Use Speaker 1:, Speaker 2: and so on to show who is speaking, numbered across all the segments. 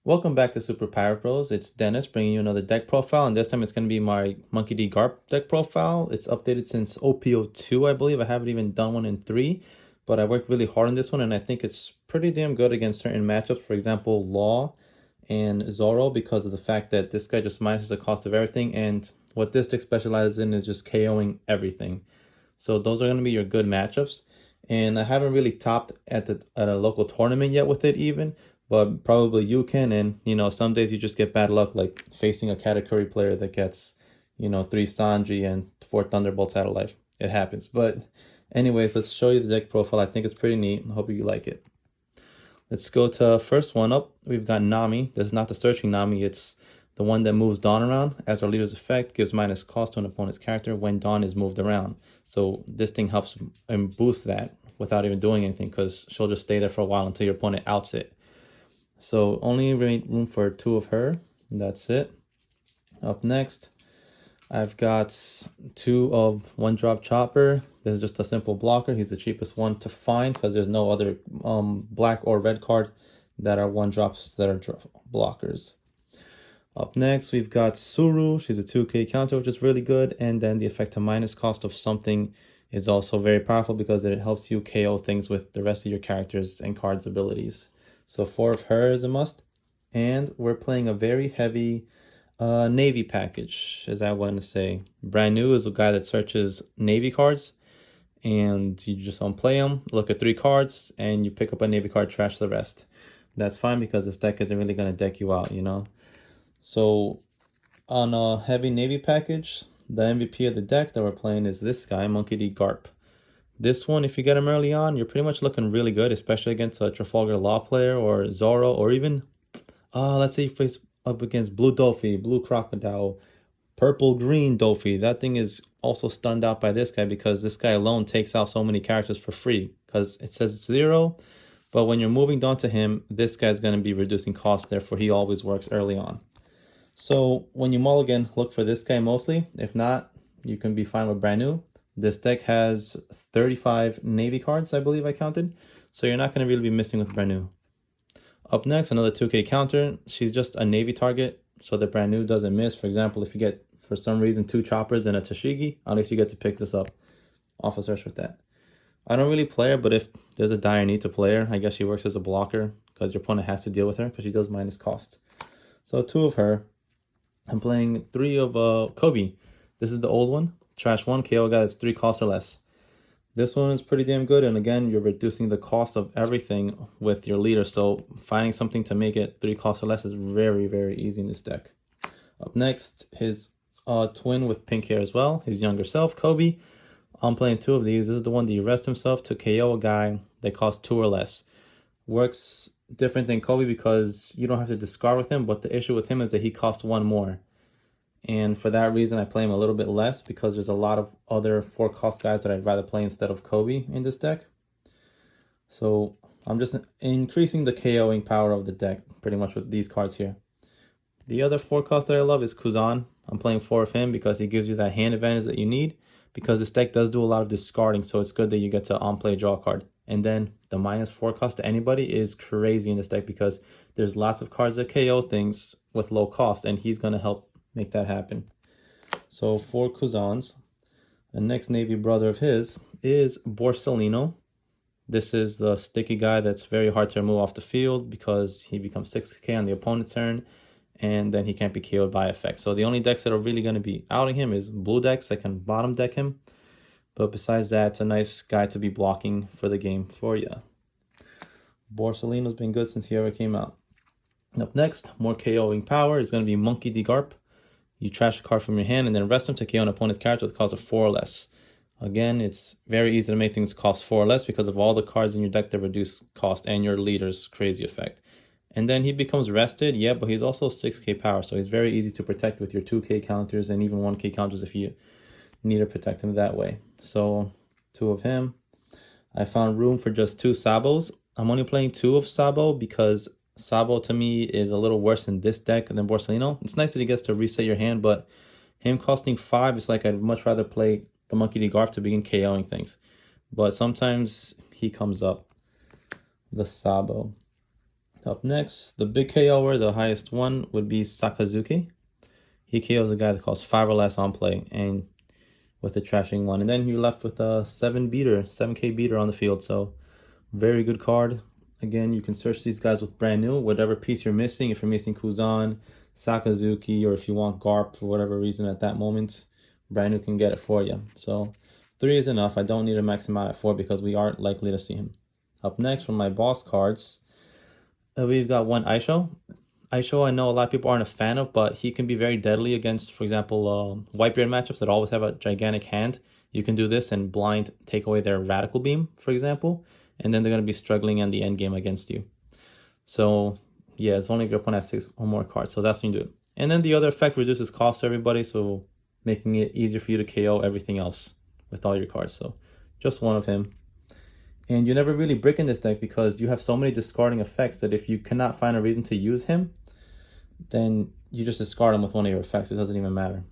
Speaker 1: Welcome back to Super Power Pros. It's Dennis bringing you another deck profile, and this time it's going to be my Monkey D. Garp deck profile. It's updated since Op02, I believe. I haven't even done one in 3, but I worked really hard on this one, and I think it's pretty damn good against certain matchups. For example, Law and Zoro, because of the fact that this guy just minuses the cost of everything, and what this deck specializes in is just KOing everything. So those are going to be your good matchups. And I haven't really topped at a local tournament yet with it even, but probably you can. And some days you just get bad luck, like facing a Katakuri player that gets 3 Sanji and 4 Thunderbolts out of life. It happens. But anyways, let's show you the deck profile. I think it's pretty neat. I hope you like it. Let's go to first one up. We've got Nami. This is not the searching Nami. It's the one that moves Dawn around. As our leader's effect, gives minus cost to an opponent's character when Dawn is moved around. So this thing helps boost that without even doing anything, because she'll just stay there for a while until your opponent outs it. So only room for 2 of her. That's it. Up next, I've got 2 of 1-drop Chopper. This is just a simple blocker. He's the cheapest one to find because there's no other black or red card that are 1-drops that are blockers. Up next, we've got Suru. She's a 2k counter, which is really good. And then the effect to minus cost of something is also very powerful because it helps you KO things with the rest of your characters and cards' abilities. So 4 of her is a must. And we're playing a very heavy Navy package, as I want to say. Brand new is a guy that searches Navy cards. And you just unplay them, look at 3 cards, and you pick up a Navy card, trash the rest. That's fine because this deck isn't really going to deck you out, So on a heavy Navy package, the MVP of the deck that we're playing is this guy, Monkey D. Garp. This one, if you get him early on, you're pretty much looking really good, especially against a Trafalgar Law player or Zoro, or even, let's say you face up against Blue Dofi, Blue Crocodile, Purple Green Dofi. That thing is also stunned out by this guy because this guy alone takes out so many characters for free because it says 0, but when you're moving down to him, this guy's going to be reducing cost, therefore he always works early on. So when you mulligan, look for this guy mostly. If not, you can be fine with brand new. This deck has 35 Navy cards, I believe I counted. So you're not going to really be missing with brand new. Up next, another 2k counter. She's just a Navy target, so the brand new doesn't miss. For example, if you get, for some reason, 2 choppers and a Tashigi, at least you get to pick this up. Off a search with that. I don't really play her, but if there's a dire need to play her, I guess she works as a blocker because your opponent has to deal with her because she does minus cost. So 2 of her. I'm playing 3 of Kobe. This is the old one. Trash 1, KO guy that's 3 cost or less. This one is pretty damn good, and again, you're reducing the cost of everything with your leader, so finding something to make it 3 cost or less is very, very easy in this deck. Up next, his twin with pink hair as well, his younger self, Kobe. I'm playing 2 of these. This is the one that rests himself to KO a guy that costs 2 or less. Works different than Kobe because you don't have to discard with him, but the issue with him is that he costs 1 more. And for that reason, I play him a little bit less because there's a lot of other 4 cost guys that I'd rather play instead of Kobe in this deck. So I'm just increasing the KOing power of the deck pretty much with these cards here. The other 4 cost that I love is Kuzan. I'm playing 4 of him because he gives you that hand advantage that you need, because this deck does do a lot of discarding, so it's good that you get to on-play draw a card. And then the minus 4 cost to anybody is crazy in this deck because there's lots of cards that KO things with low cost, and he's going to help make that happen. So 4 Kuzans. The next Navy brother of his is Borsalino. This is the sticky guy that's very hard to remove off the field because he becomes 6k on the opponent's turn, and then he can't be KO'd by effect. So the only decks that are really going to be outing him is blue decks that can bottom deck him. But besides that, it's a nice guy to be blocking for the game for you. Borsalino's been good since he ever came out. Up next, more KOing power is going to be Monkey D. Garp. You trash a card from your hand and then rest him to KO an opponent's character with a cost of 4 or less. Again, it's very easy to make things cost 4 or less because of all the cards in your deck that reduce cost and your leader's crazy effect. And then he becomes rested, yeah, but he's also 6k power, so he's very easy to protect with your 2k counters and even 1k counters if you need to protect him that way. So 2 of him. I found room for just 2 Sabos. I'm only playing 2 of Sabo because Sabo to me is a little worse in this deck than Borsalino. It's nice that he gets to reset your hand, but him costing 5, it's like I'd much rather play the Monkey D. Garp to begin KOing things. But sometimes he comes up, the Sabo. Up next, the big KOer, the highest one, would be Sakazuki. He KOs a guy that costs 5 or less on play, and with the trashing one. And then you're left with a 7K beater on the field. So very good card. Again, you can search these guys with brand new, whatever piece you're missing. If you're missing Kuzan, Sakazuki, or if you want Garp for whatever reason at that moment, brand new can get it for you. So 3 is enough. I don't need to max him out at 4 because we aren't likely to see him. Up next from my boss cards, we've got one Aisho. Aisho, I know a lot of people aren't a fan of, but he can be very deadly against, for example, Whitebeard matchups that always have a gigantic hand. You can do this and blind take away their Radical Beam, for example, and then they're going to be struggling in the end game against you. So, yeah, it's only if your opponent has 6 or more cards, so that's when you do it. And then the other effect reduces cost to everybody, so making it easier for you to KO everything else with all your cards. So, just one of him. And you never really brick in this deck because you have so many discarding effects that if you cannot find a reason to use him, then you just discard him with one of your effects. It doesn't even matter.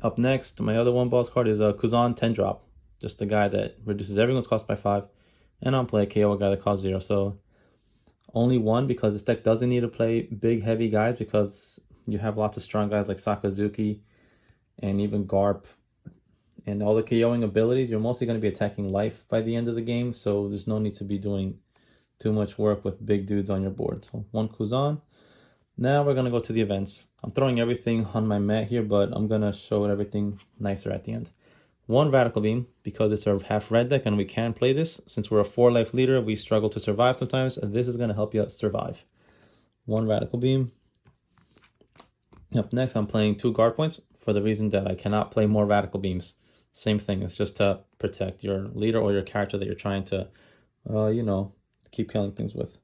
Speaker 1: Up next, my other one boss card is a Kuzan 10 drop. Just a guy that reduces everyone's cost by 5. And on play, KO a guy that costs 0. So only one because this deck doesn't need to play big, heavy guys because you have lots of strong guys like Sakazuki and even Garp. And all the KOing abilities, you're mostly going to be attacking life by the end of the game, so there's no need to be doing too much work with big dudes on your board. So one Kuzan. Now we're going to go to the events. I'm throwing everything on my mat here, but I'm going to show everything nicer at the end. One Radical Beam, because it's a half red deck and we can play this. Since we're a 4-life leader, we struggle to survive sometimes. This is going to help you survive. One Radical Beam. Up next, I'm playing 2 guard points for the reason that I cannot play more Radical Beams. Same thing, it's just to protect your leader or your character that you're trying to, keep killing things with.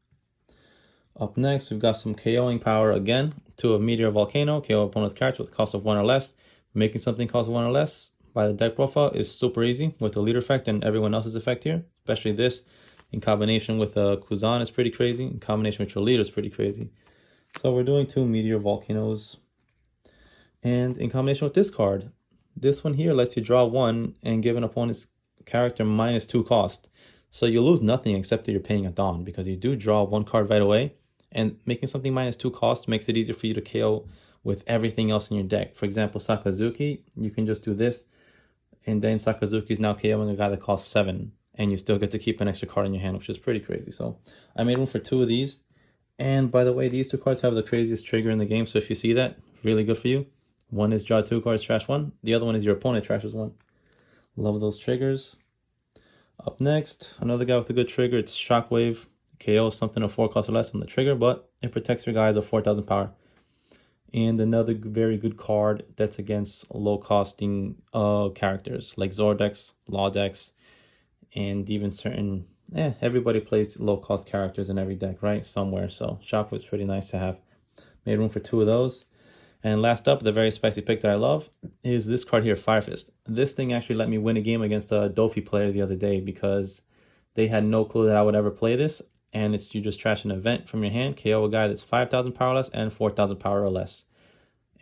Speaker 1: Up next, we've got some KOing power again. 2 of Meteor Volcano, KO opponent's character with a cost of 1 or less. Making something cost 1 or less by the deck profile is super easy with the leader effect and everyone else's effect here. Especially this, in combination with Kuzan is pretty crazy. In combination with your leader is pretty crazy. So we're doing 2 Meteor Volcanoes. And in combination with this card, this one here lets you draw 1 and give an opponent's character -2 cost. So you lose nothing except that you're paying a Dawn because you do draw 1 card right away. And making something -2 cost makes it easier for you to KO with everything else in your deck. For example, Sakazuki, you can just do this. And then Sakazuki is now KOing a guy that costs 7. And you still get to keep an extra card in your hand, which is pretty crazy. So I made room for 2 of these. And by the way, these 2 cards have the craziest trigger in the game. So if you see that, really good for you. One is draw 2 cards, trash 1. The other one is your opponent trashes 1. Love those triggers. Up next, another guy with a good trigger. It's Shockwave. KO something of 4 cost or less on the trigger, but it protects your guys of 4,000 power. And another very good card that's against low costing characters like Zordex, Lawdex, and even certain... everybody plays low cost characters in every deck, right? Somewhere. So Shockwave's pretty nice to have. Made room for 2 of those. And last up, the very spicy pick that I love is this card here, Fire Fist. This thing actually let me win a game against a Dofi player the other day because they had no clue that I would ever play this. And it's you just trash an event from your hand, KO a guy that's 5,000 power less and 4,000 power or less.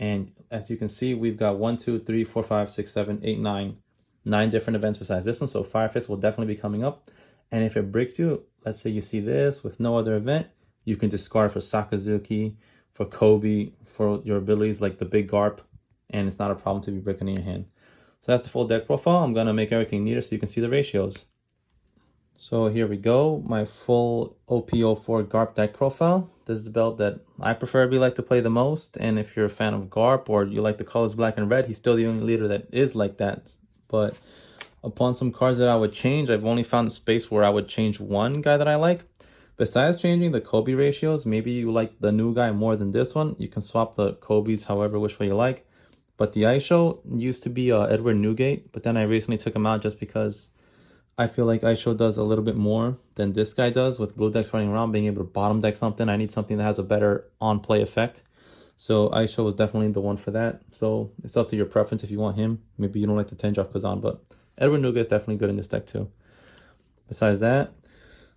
Speaker 1: And as you can see, we've got 1, 2, 3, 4, 5, 6, 7, 8, 9 different events besides this one. So Fire Fist will definitely be coming up. And if it breaks you, let's say you see this with no other event, you can discard for Sakazuki, for Kobe, for your abilities like the big Garp, and it's not a problem to be breaking in your hand. So that's the full deck profile. I'm going to make everything neater so you can see the ratios. So here we go, my full Op04 Garp deck profile. This is the belt that I preferably like to play the most, and if you're a fan of Garp or you like the colors black and red, he's still the only leader that is like that. But upon some cards that I would change, I've only found a space where I would change one guy that I like. Besides changing the Kobe ratios, maybe you like the new guy more than this one. You can swap the Kobe's however which way you like. But the Aisho used to be Edward Newgate, but then I recently took him out just because I feel like Aisho does a little bit more than this guy does with blue decks running around, being able to bottom deck something. I need something that has a better on-play effect. So Aisho was definitely the one for that. So it's up to your preference if you want him. Maybe you don't like the 10 drop Kazan, but Edward Newgate is definitely good in this deck too. Besides that,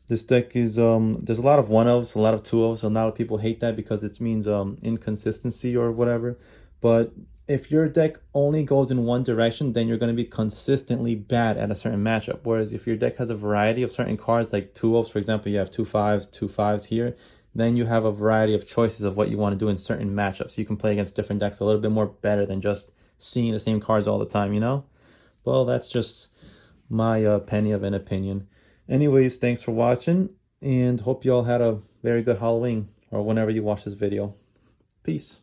Speaker 1: this deck is, there's a lot of 1-ofs, a lot of 2-ofs, and a lot of people hate that because it means inconsistency or whatever. But if your deck only goes in one direction, then you're going to be consistently bad at a certain matchup. Whereas if your deck has a variety of certain cards, like 2-ofs, for example, you have 2 5s, 2 5s here, then you have a variety of choices of what you want to do in certain matchups. You can play against different decks a little bit more better than just seeing the same cards all the time, you know? Well, that's just my penny of an opinion. Anyways, thanks for watching, and hope you all had a very good Halloween or whenever you watch this video. Peace.